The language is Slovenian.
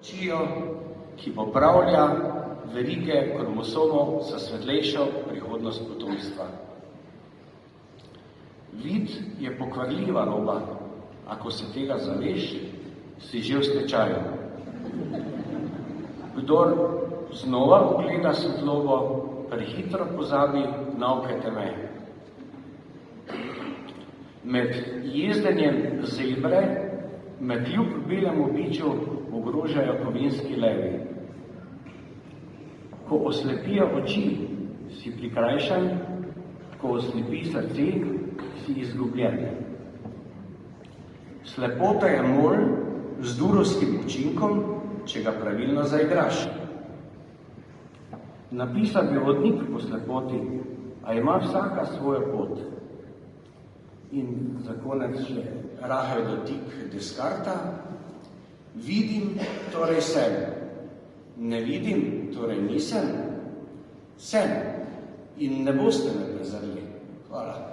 Očijo, ki popravlja verige kromosomov za svetlejšo prihodnost potomstva. Vid je pokvarljiva roba, ako se tega zaveš, si že v stečaju. Kdor znova ugleda svetlobo, prehitro pozabi nauke teme. Med jezdenjem zebre me kljub belemu biču ogrožajo kovinski levi. Ko oslepijo oči, si prikrajšan, ko oslepi srce, si izgubljen. Slepota je mol z durovskim učinkom, če ga pravilno zaigraš. Napisal bi vodnik po slepoti, a ima vsaka svojo pot. In za konec še rahel dotik Descarta. Vidim, torej sem. Ne vidim, torej nisem. Sem. In ne boste me prezrli. Hvala.